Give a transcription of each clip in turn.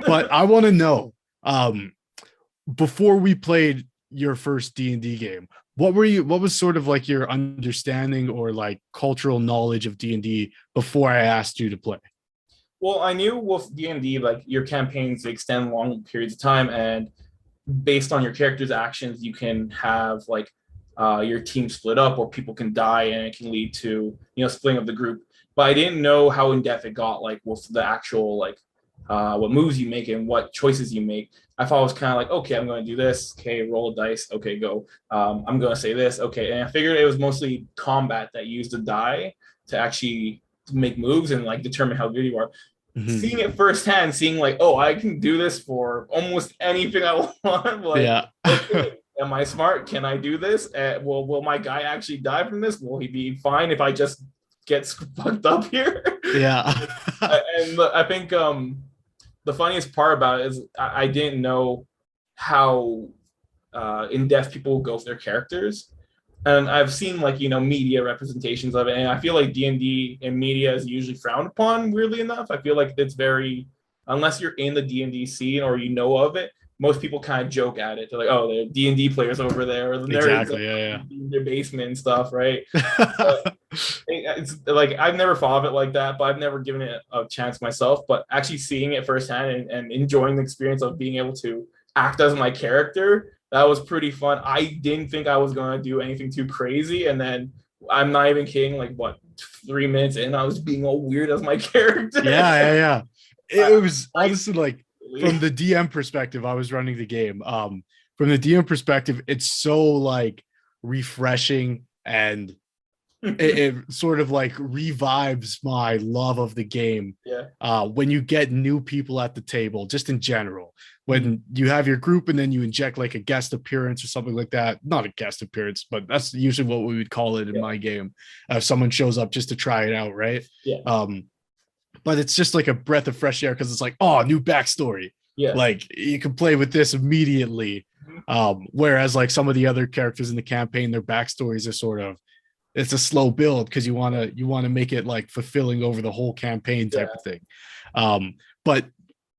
But I want to know, before we played your first D&D game, what was sort of like your understanding or like cultural knowledge of D&D before I asked you to play? Well, I knew with D&D, like your campaigns extend long periods of time, and based on your character's actions, you can have like your team split up, or people can die, and it can lead to splitting of the group. But I didn't know how in depth it got, like with the actual like what moves you make and what choices you make. I thought it was kind of like, okay, I'm going to do this. Okay, roll a dice. Okay, go. I'm going to say this. Okay, and I figured it was mostly combat that used the die to actually make moves and like determine how good you are. Mm-hmm. Seeing it firsthand, seeing like, oh, I can do this for almost anything I want. Like, Yeah. okay, am I smart? Can I do this? Will my guy actually die from this? Will he be fine if I just get fucked up here? Yeah. And I think the funniest part about it is I didn't know how in depth people will go with their characters. And I've seen like media representations of it, and I feel like D&D in media is usually frowned upon. Weirdly enough, I feel like it's very, unless you're in the D&D scene or you know of it, most people kind of joke at it. They're like, "Oh, there are D&D players over there, or the nerds Exactly. Yeah. in their basement and stuff," right? Yeah. But it's like I've never thought of it like that, but I've never given it a chance myself. But actually seeing it firsthand and enjoying the experience of being able to act as my character, that was pretty fun. I didn't think I was going to do anything too crazy. And then I'm not even kidding, like, what, 3 minutes in, I was being all weird as my character. Yeah. It was honestly like, from the DM perspective, I was running the game. From the DM perspective, it's so like refreshing, and it sort of like revives my love of the game. Yeah. When you get new people at the table, just in general, when you have your group and then you inject like a guest appearance or something like that. Not a guest appearance, but that's usually what we would call it in my game. If someone shows up just to try it out, right? Yeah. But it's just like a breath of fresh air, because it's like, oh, new backstory. Yeah. Like you can play with this immediately. Whereas like some of the other characters in the campaign, their backstories are sort of, it's a slow build because you want to make it like fulfilling over the whole campaign type of thing. But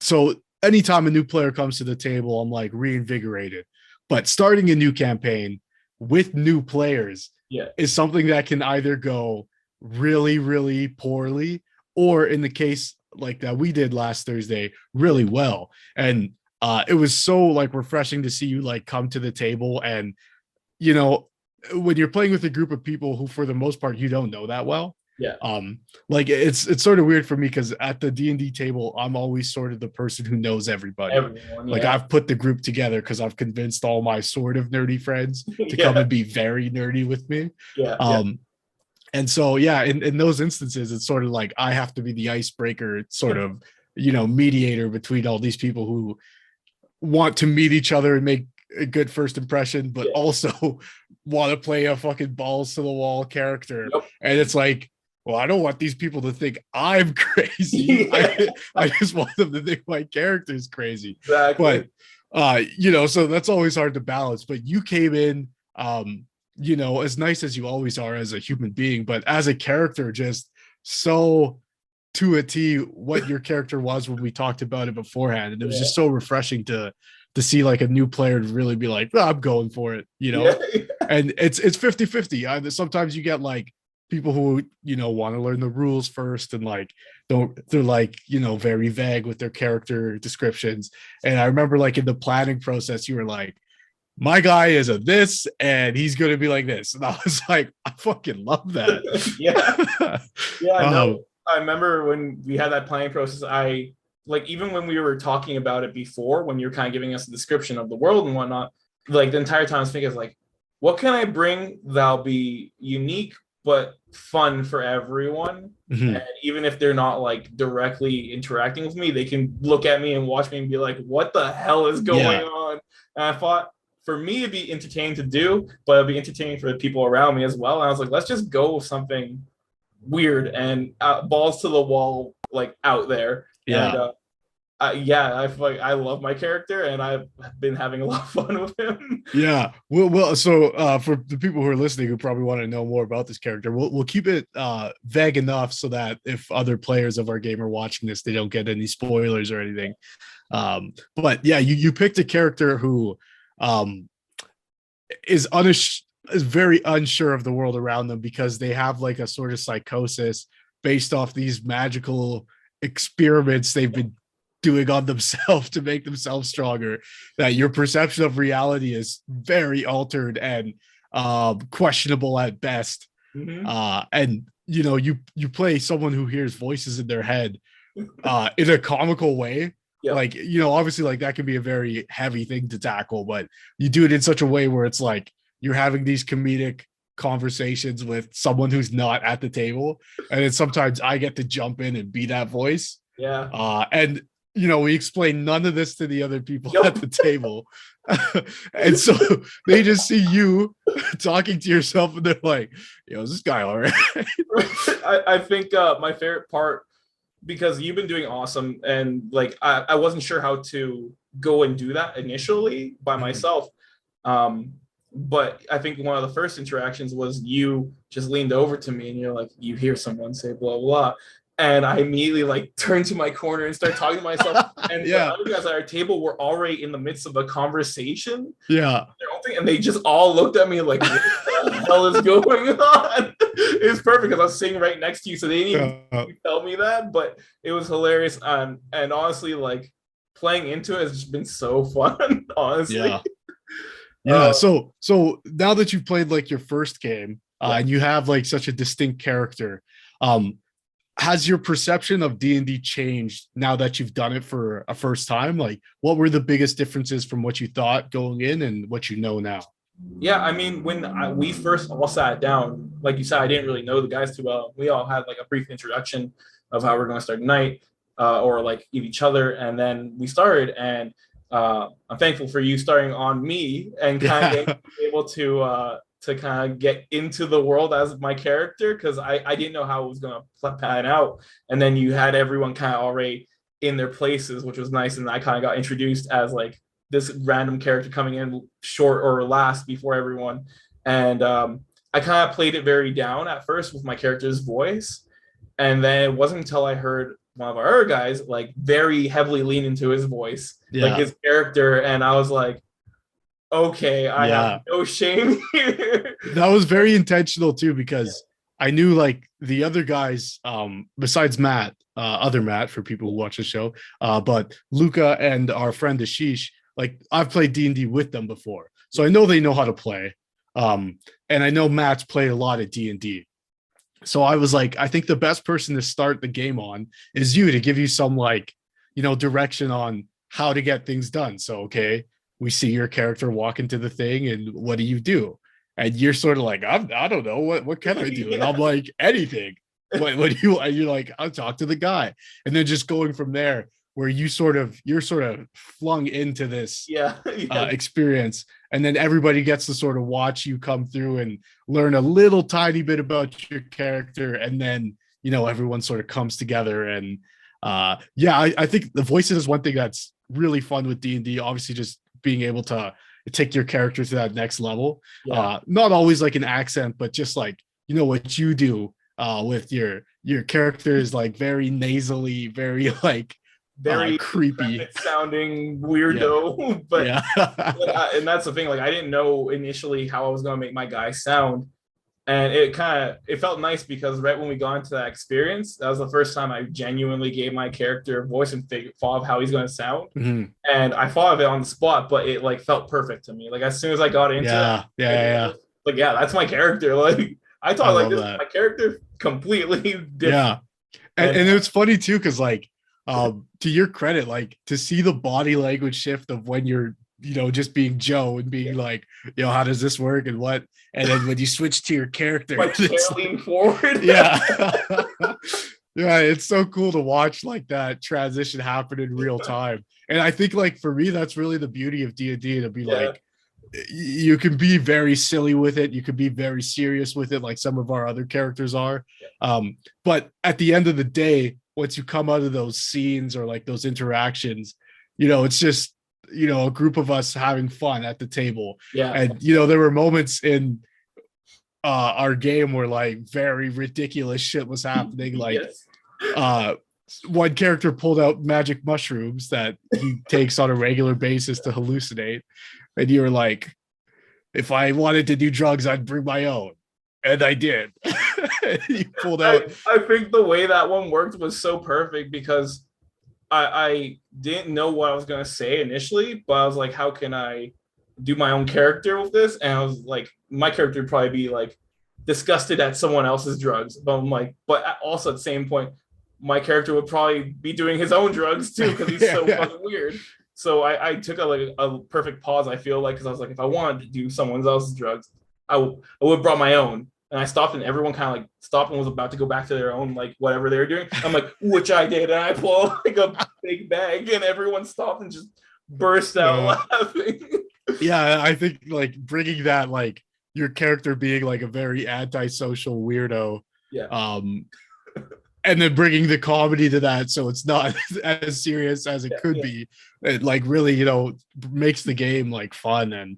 so anytime a new player comes to the table, I'm like reinvigorated. But starting a new campaign with new players is something that can either go really, really poorly, or in the case like that we did last Thursday, really well. And it was so like refreshing to see you like come to the table, and when you're playing with a group of people who for the most part you don't know that well. Like it's sort of weird for me, because at the D&D table I'm always sort of the person who knows everybody. Like I've put the group together because I've convinced all my sort of nerdy friends to come and be very nerdy with me. And so in those instances it's sort of like I have to be the icebreaker, sort of mediator between all these people who want to meet each other and make a good first impression, but also want to play a fucking balls to the wall character. And it's like, well, I don't want these people to think I'm crazy. I just want them to think my character is crazy. Exactly. But so that's always hard to balance. But you came in as nice as you always are as a human being, but as a character, just so to a T what your character was when we talked about it beforehand. And it was just so refreshing to see like a new player to really be like, oh, I'm going for it, And it's 50-50. Sometimes you get like people who, want to learn the rules first, and like they're like, very vague with their character descriptions. And I remember like in the planning process, you were like, my guy is a this and he's going to be like this. And I was like, I fucking love that. No, I remember when we had that planning process, like even when we were talking about it before, when you're kind of giving us a description of the world and whatnot, like the entire time I was thinking, like, what can I bring that'll be unique but fun for everyone? And even if they're not like directly interacting with me, they can look at me and watch me and be like, what the hell is going on? And I thought for me it'd be entertaining to do, but it'd be entertaining for the people around me as well. And I was like, let's just go with something weird and balls to the wall, like out there. And Yeah, I love my character, and I've been having a lot of fun with him. Yeah. So for the people who are listening who probably want to know more about this character, we'll keep it vague enough so that if other players of our game are watching this, they don't get any spoilers or anything. But yeah, you picked a character who um is is very unsure of the world around them because they have like a sort of psychosis based off these magical experiments they've been doing on themselves to make themselves stronger, that your perception of reality is very altered and questionable at best. Mm-hmm. And you play someone who hears voices in their head in a comical way. Yep. Like, obviously like that can be a very heavy thing to tackle, but you do it in such a way where it's like you're having these comedic conversations with someone who's not at the table. And then sometimes I get to jump in and be that voice. Yeah. And we explain none of this to the other people at the table. And so they just see you talking to yourself and they're like, is this guy all right? I think my favorite part, because you've been doing awesome, and like I wasn't sure how to go and do that initially by myself. But I think one of the first interactions was you just leaned over to me and you're like, you hear someone say blah blah, and I immediately like turned to my corner and started talking to myself. And the other guys at our table were already in the midst of a conversation. Yeah. And they just all looked at me like, what the hell is going on? It was perfect because I was sitting right next to you, so they didn't even tell me that, but it was hilarious. And honestly, like playing into it has just been so fun, honestly. Yeah. So now that you've played like your first game and you have like such a distinct character, has your perception of D&D changed now that you've done it for a first time? Like, what were the biggest differences from what you thought going in and what you know now? Yeah, I mean, when we first all sat down, like you said, I didn't really know the guys too well. We all had like a brief introduction of how we're going to start tonight, or like each other, and then we started. And I'm thankful for you starting on me and kind of able to kind of get into the world as my character, because I didn't know how it was going to pan out. And then you had everyone kind of already in their places, which was nice. And I kind of got introduced as like this random character coming in short or last before everyone. And I kind of played it very down at first with my character's voice. And then it wasn't until I heard one of our other guys like very heavily lean into his voice, like his character. And I was like, okay, I have no shame here. That was very intentional too, because I knew like the other guys, besides Matt, other Matt for people who watch the show, but Luca and our friend Ashish, like I've played D&D with them before, so I know they know how to play. And I know Matt's played a lot of D&D. So I was like, I think the best person to start the game on is you, to give you some like, direction on how to get things done. So, okay, we see your character walk into the thing and what do you do? And you're sort of like, I don't know, what can I do? And I'm like, anything. What do you, and you're like, I'll talk to the guy. And then just going from there, where you're sort of flung into this experience, and then everybody gets to sort of watch you come through and learn a little tiny bit about your character, and then everyone sort of comes together. And I think the voices is one thing that's really fun with D&D. Obviously, just being able to take your character to that next level. Not always like an accent, but just like what you do with your character is like very nasally, very like very creepy sounding weirdo. But and that's the thing, like I didn't know initially how I was going to make my guy sound, and it felt nice because right when we got into that experience, that was the first time I genuinely gave my character a voice and thought of how he's going to sound. And I thought of it on the spot, but it like felt perfect to me. Like as soon as I got into it, like that's my character. Like I thought like this is my character completely different. And it's funny too, because like to your credit, like to see the body language shift of when you're just being Joe and being like, how does this work and what, and then when you switch to your character, like lean forward. It's so cool to watch like that transition happen in real time. And I think like for me, that's really the beauty of D&D, to be like, you can be very silly with it, you can be very serious with it, like some of our other characters are, but at the end of the day, once you come out of those scenes or like those interactions, it's just a group of us having fun at the table. Yeah. And there were moments in our game where like very ridiculous shit was happening. Like Yes. one character pulled out magic mushrooms that he takes on a regular basis to hallucinate, and you were like, if I wanted to do drugs, I'd bring my own, and I did. You pulled out. I think the way that one worked was so perfect because I didn't know what I was gonna say initially, but I was like, how can I do my own character with this? And I was like, my character would probably be like disgusted at someone else's drugs, but I'm like, but also at the same point, my character would probably be doing his own drugs too because he's so fucking weird. So I took a perfect pause, I feel like, because I was like, if I wanted to do someone else's drugs, I would have brought my own. And I stopped, and everyone kind of like stopped and was about to go back to their own, like whatever they were doing. I'm like, which I did. And I pulled like a big bag, and everyone stopped and just burst out laughing. Yeah, I think like bringing that, like your character being like a very antisocial weirdo. Yeah. And then bringing the comedy to that, so it's not as serious as it could be. It like really, makes the game like fun, and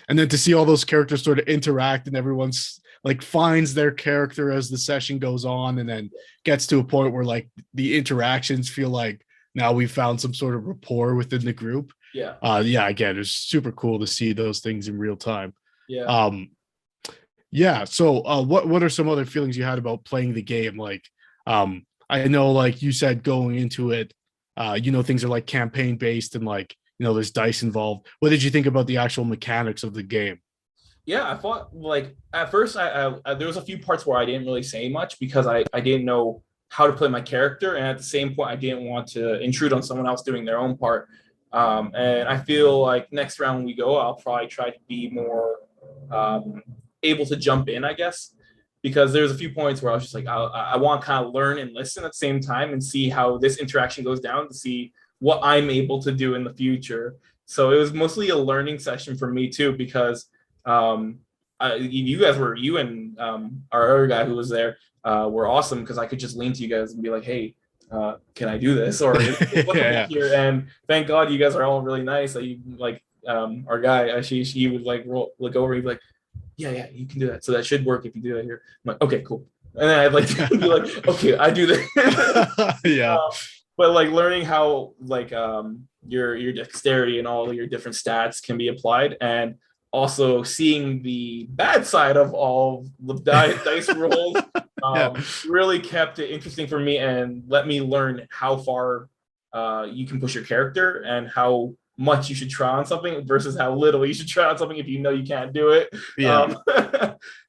then to see all those characters sort of interact, and everyone's like finds their character as the session goes on, and then gets to a point where like the interactions feel like now we've found some sort of rapport within the group. Yeah. Again, it's super cool to see those things in real time. Yeah. So what are some other feelings you had about playing the game? Like, I know, like you said, going into it, things are like campaign based, and like, there's dice involved. What did you think about the actual mechanics of the game? Yeah, I thought like at first I there was a few parts where I didn't really say much because I didn't know how to play my character, and at the same point I didn't want to intrude on someone else doing their own part. And I feel like next round when we go, I'll probably try to be more able to jump in, I guess, because there's a few points where I was just like, I want to kind of learn and listen at the same time and see how this interaction goes down to see what I'm able to do in the future. So it was mostly a learning session for me too, because you and our other guy who was there were awesome, because I could just lean to you guys and be like, hey, can I do this? Or here? And thank God you guys are all really nice. That you like our guy, she would like look over, he'd be like, yeah, you can do that. So that should work if you do that here. I'm like, okay, cool. And then I'd like to be like, okay, I do that. Yeah. But like learning how like your dexterity and all your different stats can be applied, and also seeing the bad side of all the dice rolls really kept it interesting for me and let me learn how far you can push your character and how much you should try on something versus how little you should try on something if you know you can't do it. Yeah.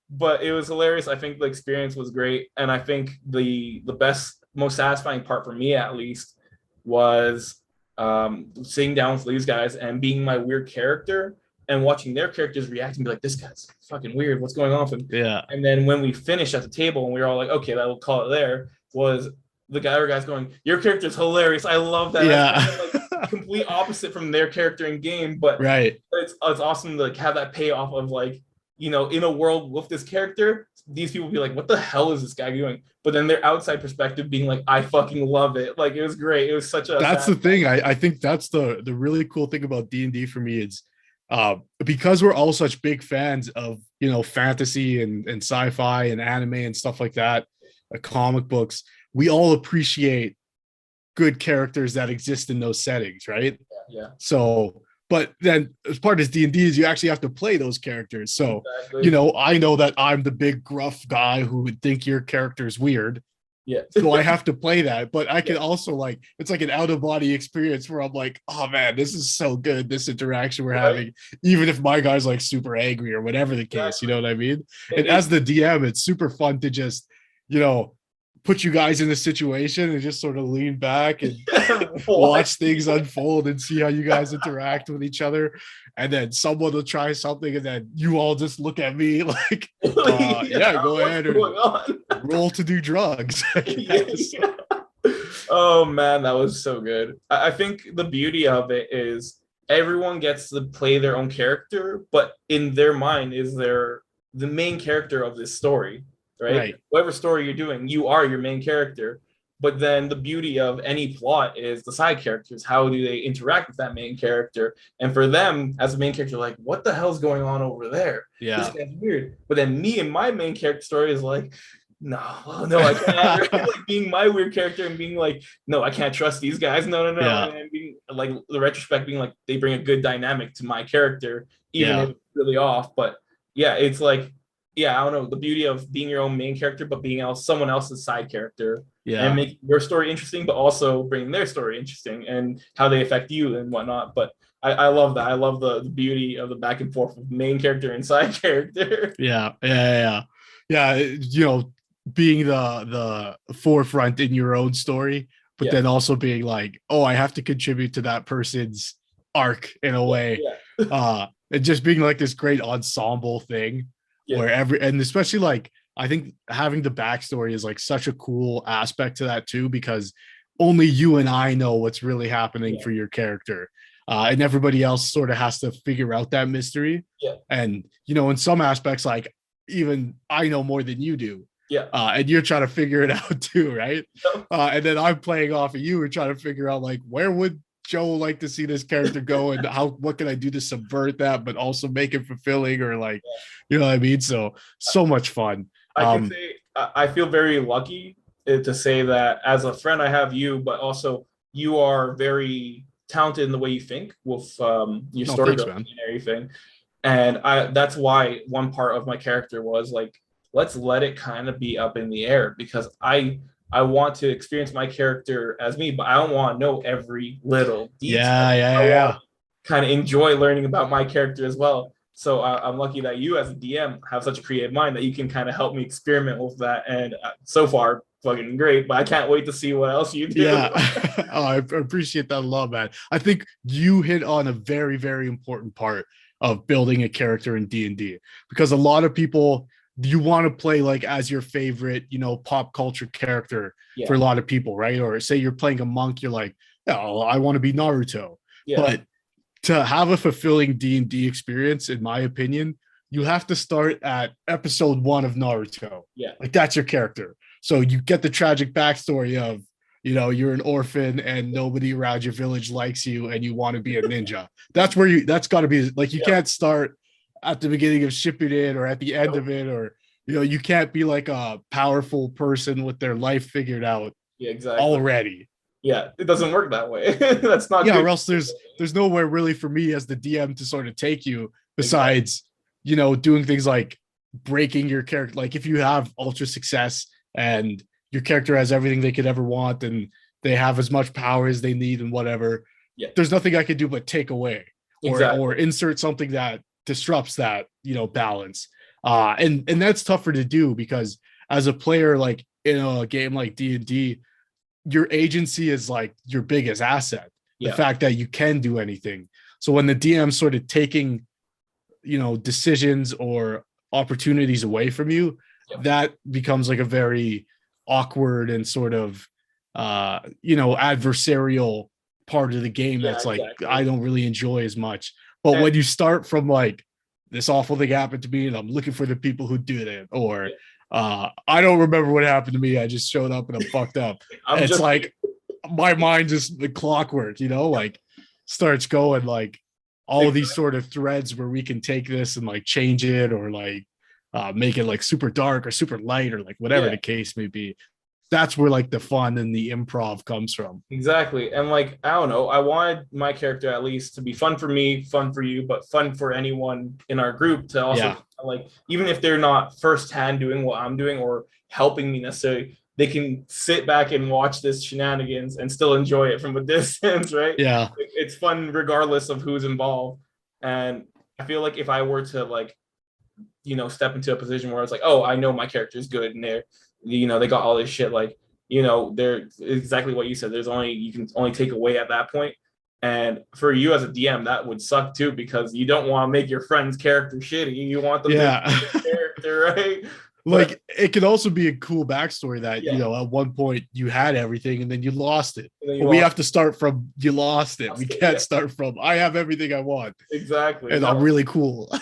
But it was hilarious. I think the experience was great, and I think the best, most satisfying part for me at least was sitting down with these guys and being my weird character and watching their characters react and be like, this guy's fucking weird, what's going on with him? Yeah. And then when we finished at the table and we were all like, okay, that'll call it there, was the other guys going, your character's hilarious, I love that. Yeah. That's like complete opposite from their character in game, but right, it's awesome to like have that payoff of like, in a world with this character, these people be like, what the hell is this guy doing? But then their outside perspective being like, I fucking love it. Like, it was great. It was such a that's the thing. I think that's the really cool thing about D&D for me is because we're all such big fans of fantasy and sci-fi and anime and stuff like that, comic books, we all appreciate good characters that exist in those settings, right? Yeah. So, but then as part of D&D is you actually have to play those characters. So, exactly. I know that I'm the big gruff guy who would think your character's weird. Yeah. So I have to play that, but I can also like, it's like an out of body experience where I'm like, oh man, this is so good. This interaction we're having, even if my guy's like super angry or whatever the case, you know what I mean? And as the DM, it's super fun to just, put you guys in a situation and just sort of lean back and watch things unfold and see how you guys interact with each other. And then someone will try something and then you all just look at me like, go ahead and roll to do drugs. Oh man, that was so good. I think the beauty of it is everyone gets to play their own character, but in their mind is the main character of this story. Right? Whatever story you're doing, you are your main character, But then the beauty of any plot is the side characters. How do they interact with that main character? And for them, as a main character, like, what the hell's going on over there? This Yeah. guy's weird. But then me and my main character story is like, no, no, I can't. Right? Like being my weird character and being like, no, I can't trust these guys. No, no, no. Yeah. And then being like the retrospect being like they bring a good dynamic to my character, even Yeah. if it's really off. But yeah, it's like, yeah, I don't know, the beauty of being your own main character, but being someone else's side character and Yeah. make your story interesting, but also bringing their story interesting and how they affect you and whatnot. But I love that. I love the beauty of the back and forth of main character and side character. Yeah. Yeah. Yeah. You know, being the forefront in your own story, but then also being like, oh, I have to contribute to that person's arc in a way. And just being like this great ensemble thing where and especially like I think having the backstory is like such a cool aspect to that too, because only you and I know what's really happening for your character. And everybody else sort of has to figure out that mystery. And, you know, in some aspects, like even I know more than you do. And you're trying to figure it out too, right? And then I'm playing off of you and trying to figure out like, where would Joe like to see this character go and what can I do to subvert that, but also make it fulfilling or like, you know what I mean? So much fun. I can say I feel very lucky to say that as a friend, I have you, but also you are very talented in the way you think with your storytelling and everything. And that's why one part of my character was like, let's let it kind of be up in the air, because I want to experience my character as me, but I don't want to know every little detail. I want to kind of enjoy learning about my character as well. So I'm lucky that you as a DM have such a creative mind that you can kind of help me experiment with that. And so far, fucking great, but I can't wait to see what else you do. I appreciate that a lot, man. I think you hit on a very, very important part of building a character in D&D, because a lot of people, you want to play like as your favorite, you know, pop culture character for a lot of people, right? Or say you're playing a monk, you're like, oh, I want to be Naruto. But to have a fulfilling D&D experience, in my opinion, you have to start at episode 1 of Naruto. Like that's your character. So you get the tragic backstory of, you know, you're an orphan and nobody around your village likes you and you want to be a ninja. That's got to be like, you can't start at the beginning of Shippuden or at the end of it, or, you know, you can't be like a powerful person with their life figured out already. It doesn't work that way. That's not good. Or else there's nowhere really for me as the DM to sort of take you besides, you know, doing things like breaking your character. Like if you have ultra success and your character has everything they could ever want and they have as much power as they need and whatever, there's nothing I could do but take away or insert something that disrupts that, you know, balance. And that's tougher to do because as a player, like in a game like D&D, your agency is like your biggest asset. The fact that you can do anything. So when the DM sort of taking, you know, decisions or opportunities away from you, that becomes like a very awkward and sort of, you know, adversarial part of the game. That's like, I don't really enjoy as much. But when you start from like, this awful thing happened to me and I'm looking for the people who did it, or I don't remember what happened to me, I just showed up and I'm fucked up. It's like my mind just the clockwork, you know, like starts going like all of these sort of threads where we can take this and like change it or like make it like super dark or super light or like whatever the case may be. That's where like the fun and the improv comes from. Exactly. And like, I don't know, I wanted my character at least to be fun for me, fun for you, but fun for anyone in our group to also like, even if they're not firsthand doing what I'm doing or helping me necessarily, they can sit back and watch this shenanigans and still enjoy it from a distance, right? It's fun regardless of who's involved. And I feel like if I were to like, you know, step into a position where it's like, oh, I know my character is good and they're, you know, they got all this shit, like, you know, they're exactly what you said. You can only take away at that point. And for you as a DM, that would suck too, because you don't want to make your friend's character shitty. You want them to be character, right? Like it could also be a cool backstory that, you know, at one point you had everything and then you lost it. We have to start from you lost it. We can't start from I have everything I want. Exactly. And I'm really cool.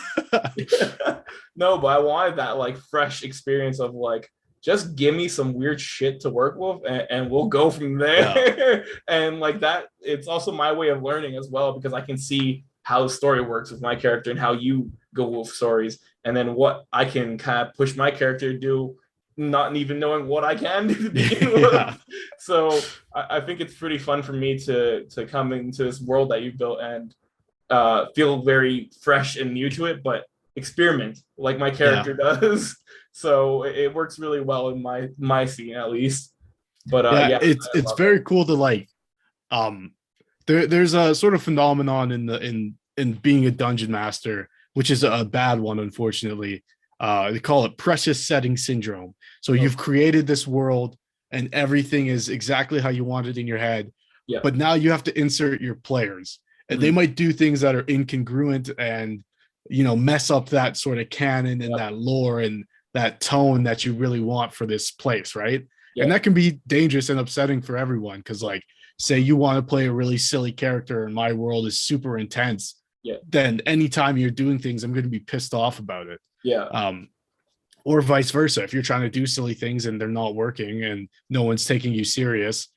No, but I wanted that like fresh experience of like, just give me some weird shit to work with, and we'll go from Yeah. there. And like that, it's also my way of learning as well, because I can see how the story works with my character and how you go with stories, and then what I can kind of push my character to do, not even knowing what I can do to begin Yeah. with. So I think it's pretty fun for me to come into this world that you've built and feel very fresh and new to it, but experiment like my Yeah. character does. So it works really well in my scene at least. But Yeah. yeah, I It's love it. very cool to like um there's a sort of phenomenon in being a dungeon master, which is a bad one, unfortunately. They call it precious setting syndrome. So Oh, you've created this world and everything is exactly how you want it in your head, yeah. but now you have to insert your players, and they Mhm. might do things that are incongruent and mess up that sort of canon and Yep. that lore and that tone that you really want for this place, right? And Yeah. that can be dangerous and upsetting for everyone, because like say you want to play a really silly character and my world is super intense, Yeah. then anytime you're doing things, I'm going to be pissed off about it. Yeah. Um, or vice versa. If you're trying to do silly things and they're not working and no one's taking you serious,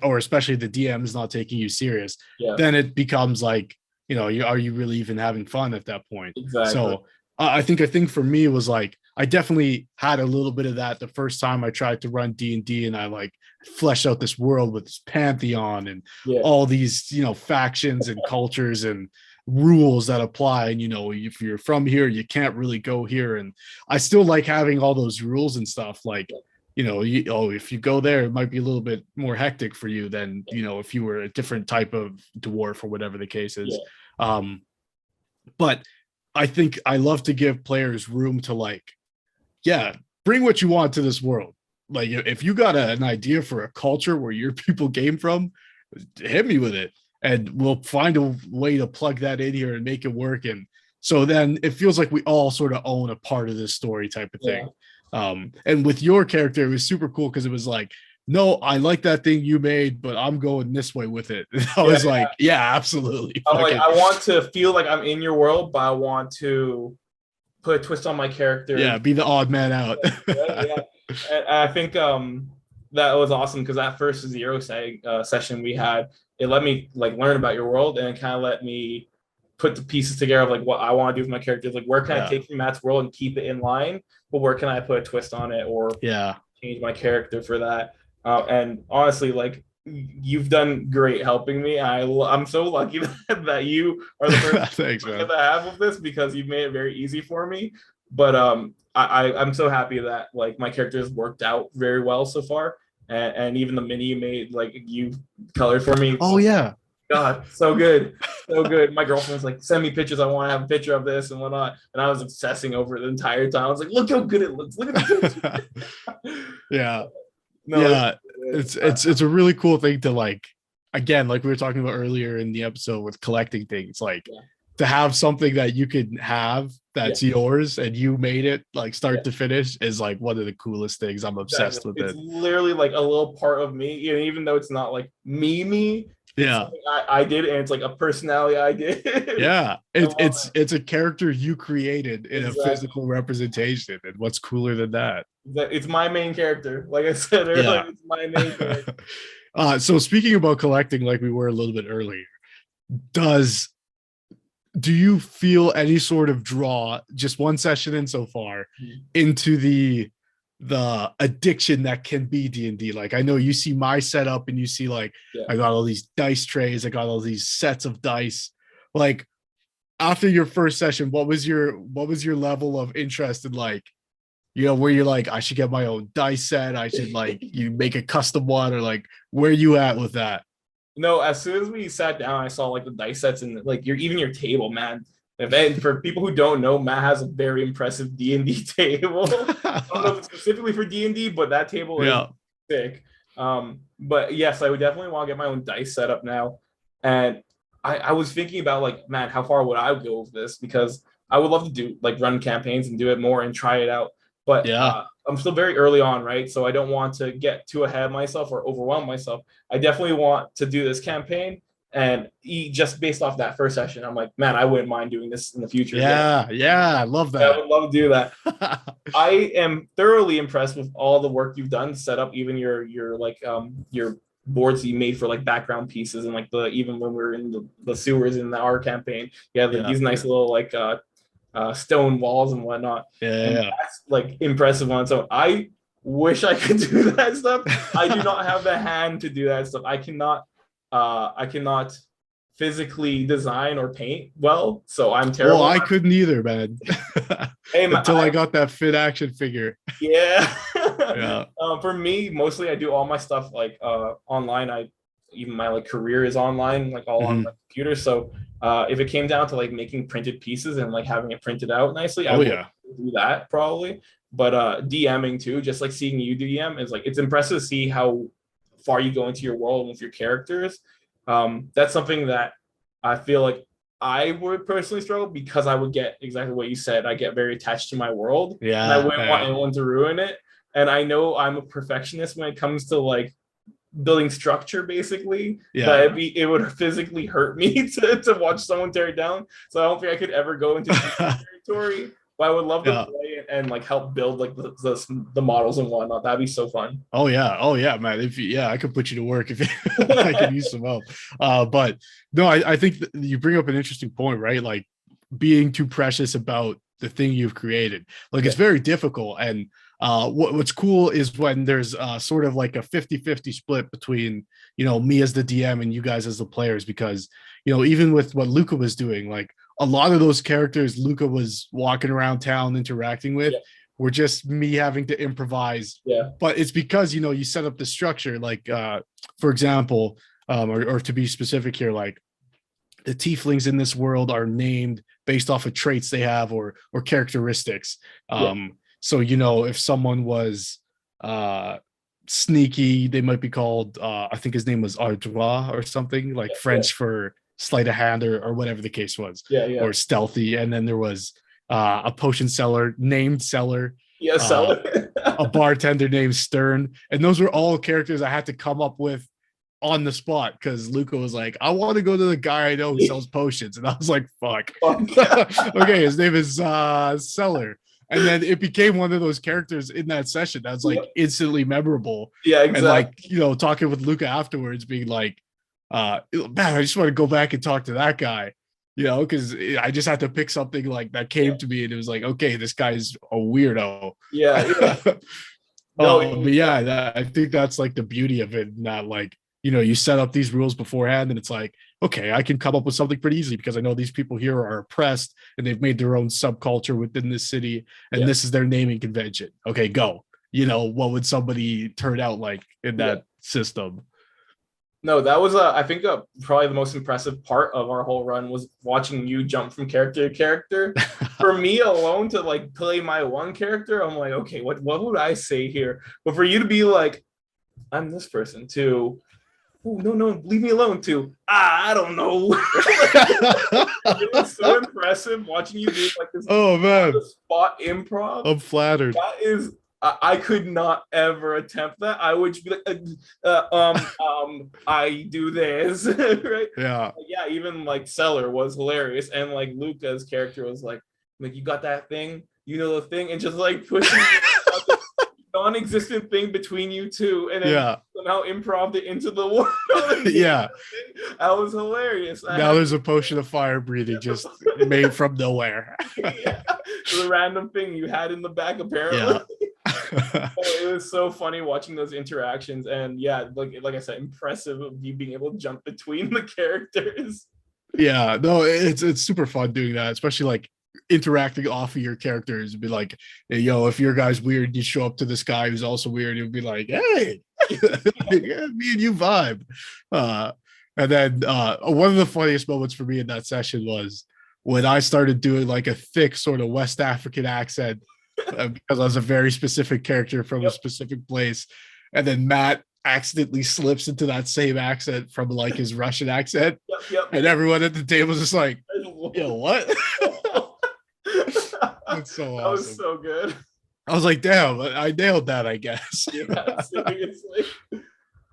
or especially the DM is not taking you serious, Yeah. then it becomes like, are you really even having fun at that point? Exactly. So I think a thing for me was like, I definitely had a little bit of that the first time I tried to run D&D, and I like fleshed out this world with this pantheon and Yeah. all these, factions and cultures and rules that apply. And, if you're from here, you can't really go here. And I still like having all those rules and stuff. Like, if you go there, it might be a little bit more hectic for you than, if you were a different type of dwarf or whatever the case is. Yeah. Um, but I think I love to give players room to like, yeah, bring what you want to this world. Like if you got an idea for a culture where your people came from, hit me with it, and we'll find a way to plug that in here and make it work. And so then it feels like we all sort of own a part of this story type of Yeah. thing. And with your character, it was super cool because it was like, no, I like that thing you made, but I'm going this way with it. And I Yeah. was like, yeah, absolutely. I'm Fuck like, it. I want to feel like I'm in your world, but I want to put a twist on my character. Yeah, be the odd man out. Right? Yeah. And I think that was awesome, because that first session we had, it let me like learn about your world, and it kind of let me put the pieces together of like what I want to do with my characters. Like, where can I Yeah. take from Matt's world and keep it in line, but where can I put a twist on it or Yeah. change my character for that? And honestly, like, you've done great helping me. I'm so lucky that you are the person Thanks, man. that I have with this, because you've made it very easy for me. But I'm so happy that like my character has worked out very well so far, and even the mini you made, like you colored for me. Oh yeah. God, so good, so good. My girlfriend's like, send me pictures. I want to have a picture of this and whatnot. And I was obsessing over it the entire time. I was like, look how good it looks. Look at the picture. Yeah. No, Yeah. It's a really cool thing to like, again, like we were talking about earlier in the episode with collecting things, like yeah, to have something that you can have that's yeah, yours and you made it like yeah. start to finish is like one of the coolest things. I'm obsessed Exactly. with It's it. literally like a little part of me, even though it's not like me. It's Yeah. something I did, and it's like a personality I did. Yeah. I It's love it's it. it's a character you created in a Exactly. physical representation. And what's cooler than that? It's my main character. Like I said Yeah. earlier, it's my main character. So speaking about collecting, like we were a little bit earlier, does do you feel any sort of draw, just one session in so far, into the addiction that can be D&D? Like I know you see my setup and you see like Yeah. I got all these dice trays, I got all these sets of dice. Like after your first session, what was your level of interest in like, where you're like, I should get my own dice set, I should like you make a custom one, or like where you at with that? No, as soon as we sat down, I saw like the dice sets and like your table, man. And for people who don't know, Matt has a very impressive D&D table. I don't know if it's specifically for D&D, but that table is Yeah. sick. But yes, I would definitely want to get my own dice setup now. And I was thinking about like, man, how far would I go with this? Because I would love to do like run campaigns and do it more and try it out. But Yeah. I'm still very early on, right? So I don't want to get too ahead of myself or overwhelm myself. I definitely want to do this campaign And just based off that first session, I'm like, man, I wouldn't mind doing this in the future. Yeah, I love Yeah, I that. would love to do that. I am thoroughly impressed with all the work you've done to set up even your like your boards you made for like background pieces, and like the even when we were in the sewers in our campaign, you have like Yeah, these nice little like stone walls and whatnot. And yeah. that's like impressive on its own. I wish I could do that stuff. I do not have the hand to do that stuff. I cannot physically design or paint well, so I'm Well, terrible. I couldn't either, man. Hey, Until I got that fit action figure. yeah. Yeah. For me, mostly I do all my stuff like online. I even my like career is online, like all on Mhm. my computer. So if it came down to like making printed pieces and like having it printed out nicely, I Oh would yeah. do that probably. But DMing too, just like seeing you DM is like it's impressive to see how far you go into your world with your characters. That's something that I feel like I would personally struggle because I would get exactly what you said. I get very attached to my world and I Yeah. wouldn't want anyone to ruin it. And I know I'm a perfectionist when it comes to like building structure, basically. Yeah. That it would physically hurt me to watch someone tear it down. So I don't think I could ever go into territory. But I would love to Yeah. play and like help build like the models and whatnot. That'd be so fun. Oh yeah, man. If you, yeah, I could put you to work if I could use some help. But no, I think you bring up an interesting point, right? Like being too precious about the thing you've created. Like Yeah. it's very difficult. And what's cool is when there's sort of like a 50-50 split between, me as the DM and you guys as the players, because, even with what Luca was doing, like a lot of those characters Luca was walking around town interacting with Yeah. were just me having to improvise. Yeah. But it's because, you set up the structure, like, for example, or to be specific here, like the tieflings in this world are named based off of traits they have or characteristics. Yeah. So if someone was sneaky, they might be called I think his name was Ardois or something, like Yeah. French for sleight of hand or whatever the case was, Yeah. Yeah. or stealthy. And then there was a potion seller named Seller, Yeah. uh, So a bartender named Stern, and those were all characters I had to come up with on the spot because Luca was like, I want to go to the guy I know who sells potions. And I was like, fuck. Okay, his name is Seller. And then it became one of those characters in that session that's like instantly memorable. Yeah, And like, exactly. talking with Luca afterwards, being like, man, I just want to go back and talk to that guy, because I just had to pick something like that came to me and it was like, okay, this guy's a weirdo. Yeah. Yeah. No, But yeah, I think that's like the beauty of it, not like, you set up these rules beforehand and it's like, okay, I can come up with something pretty easily because I know these people here are oppressed and they've made their own subculture within this city and yeah. this is their naming convention. Okay, go. What would somebody turn out like in that system? No, that was I think probably the most impressive part of our whole run was watching you jump from character to character. For me alone to like play my one character, I'm like, okay, what would I say here? But for you to be like, I'm this person too. Oh, no, leave me alone too. I don't know. It was so impressive watching you do like this. Oh man, spot improv. I'm flattered. That is, I could not ever attempt that. I would be like, I do this, right? Yeah. Yeah, even like Seller was hilarious, and like Luca's character was like you got that thing, the thing, and just like pushing non-existent thing between you two, and then somehow improv it into the world. Yeah, that was hilarious. Now there's a potion of fire breathing just made from nowhere. The random thing you had in the back, apparently. It was so funny watching those interactions, and like I said, impressive of you being able to jump between the characters. Yeah, no, it's super fun doing that, especially like interacting off of your characters. Be like, hey, yo, if your guy's weird, you show up to this guy who's also weird, you'll be like, hey, yeah, me and you vibe. And then one of the funniest moments for me in that session was when I started doing like a thick sort of West African accent because I was a very specific character from a specific place. And then Matt accidentally slips into that same accent from like his Russian accent. And everyone at the table was just like, yo, what? That's so awesome. That was so good. I was like, damn, I nailed that, I guess. Yeah, seriously.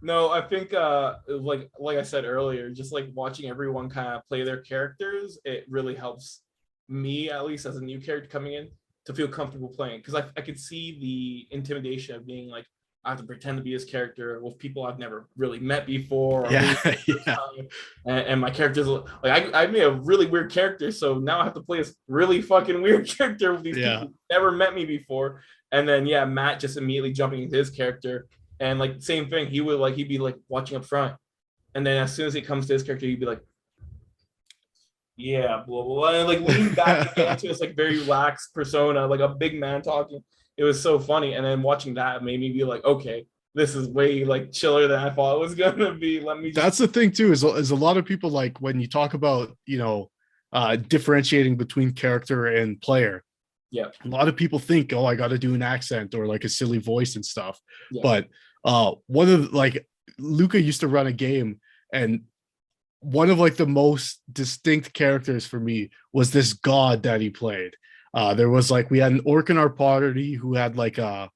No, I think like I said earlier, just like watching everyone kind of play their characters, it really helps me, at least as a new character coming in, to feel comfortable playing. Because I could see the intimidation of being like, I have to pretend to be this character with people I've never really met before or Yeah, meeting for the first yeah, time. And my character's like I made a really weird character, so now I have to play this really fucking weird character with these yeah. people who never met me before. And then yeah, Matt just immediately jumping into his character and like same thing, he'd be like watching up front, and then as soon as it comes to his character, he'd be like, "Yeah, blah blah," blah, and like lean back again to his like very relaxed persona, like a big man talking. It was so funny, and then watching that made me be like, "Okay, this is way like chiller than I thought it was gonna be." Let me just That's the thing too, is a lot of people like when you talk about, differentiating between character and player. yeah, A lot of people think, oh, I got to do an accent or like a silly voice and stuff. yeah. But one of like Luca used to run a game, and one of like the most distinct characters for me was this god that he played. There was like we had an orc in our party who had like a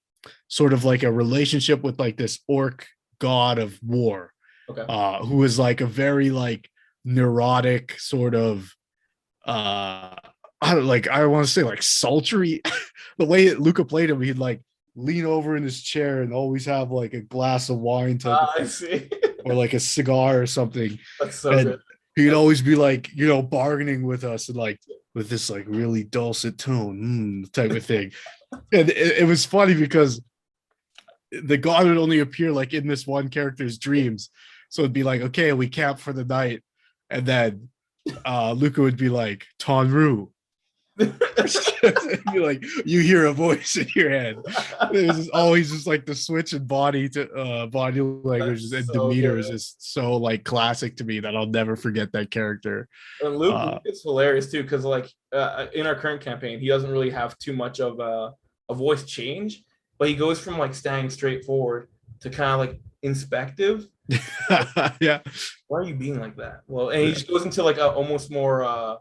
sort of like a relationship with like this orc god of war, Okay. who was like a very like neurotic sort of uh I want to say like sultry. The way Luca played him, he'd like lean over in his chair and always have like a glass of wine type of I thing, see. or like a cigar or something. That's so And good. he'd always be like, bargaining with us and like with this like really dulcet tone, type of thing. And it was funny because the god would only appear like in this one character's dreams. So it'd be like, okay, we camp for the night. And then Luca would be like, Tonru. Be like, you hear a voice in your head. It was always just like the switch in body to body language That's and so demeanor is good. just so like classic to me that I'll never forget that character. And Luke Uh is hilarious too, because like in our current campaign, he doesn't really have too much of a voice change, but he goes from like standing straightforward to kind of like inspective. yeah. Why are you being like that? Well, and he just goes into like a almost more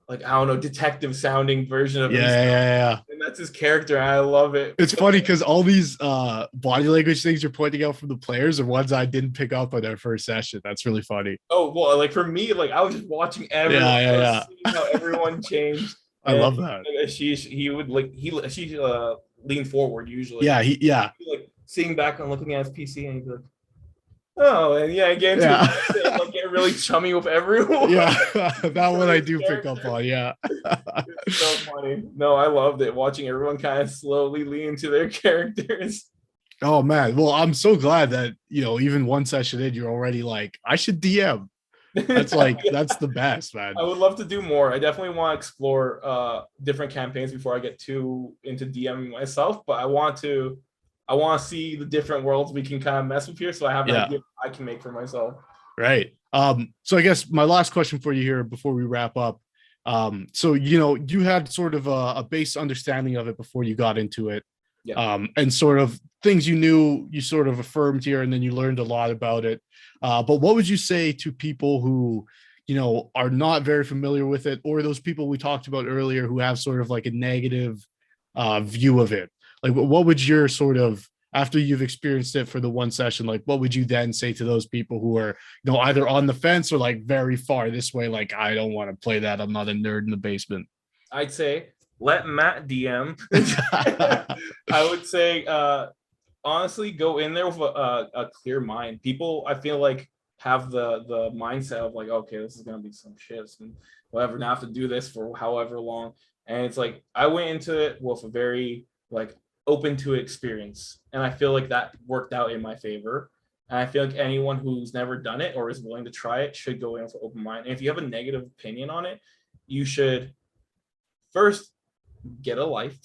like I don't know, detective sounding version of Yeah, himself, yeah. and that's his character. And I love it. It's funny because all these body language things you're pointing out from the players are ones I didn't pick up on our first session. That's really funny. Oh well, like for me, like I was just watching everyone, Yeah, I yeah, was yeah. seeing how everyone changed, I and love that. he would like she lean forward usually, Yeah, yeah, like sitting back and looking at his PC, and he'd be like, oh, and yeah, get into yeah. it, like get really chummy with everyone. Yeah, that one I do pick up on. Yeah. It's so funny. No, I loved it watching everyone kind of slowly lean into their characters. Oh man. Well, I'm so glad that, even one session in, you're already like, I should DM. That's like, that's the best, man. I would love to do more. I definitely want to explore different campaigns before I get too into DMing myself, but I want to see the different worlds we can kind of mess with here, so I have an Yeah. idea I can make for myself. Right. So I guess my last question for you here before we wrap up. So you had sort of a base understanding of it before you got into it. Yeah. And sort of things you knew, you sort of affirmed here, and then you learned a lot about it. But what would you say to people who, are not very familiar with it, or those people we talked about earlier who have sort of like a negative view of it? Like, what would your sort of, after you've experienced it for the one session, like what would you then say to those people who are, either on the fence or like very far this way, like, I don't want to play that, I'm not a nerd in the basement? I'd say let Matt DM. I would say honestly go in there with a clear mind. People I feel like have the mindset of like, okay, this is gonna be some shit and whatever. Now I have to do this for however long. And it's like I went into it with a very like open to experience. And I feel like that worked out in my favor. And I feel like anyone who's never done it or is willing to try it should go in with an open mind. And if you have a negative opinion on it, you should first get a life,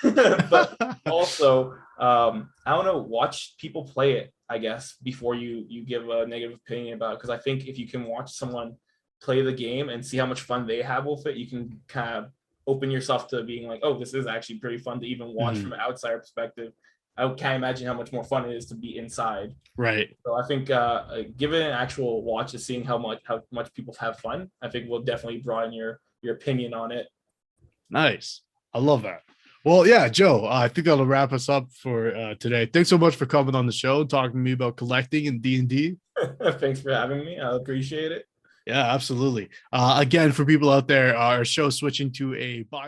but also I don't know, watch people play it, I guess, before you give a negative opinion about it. Because I think if you can watch someone play the game and see how much fun they have with it, you can kind of open yourself to being like, oh, this is actually pretty fun to even watch from an outsider perspective. I can't imagine how much more fun it is to be inside. Right. So I think give it an actual watch to seeing how much people have fun. I think will definitely broaden your opinion on it. Nice. I love that. Well, yeah, Joe, I think that'll wrap us up for today. Thanks so much for coming on the show and talking to me about collecting and D&D. Thanks for having me. I appreciate it. Yeah, absolutely. Again, for people out there, our show switching to a bi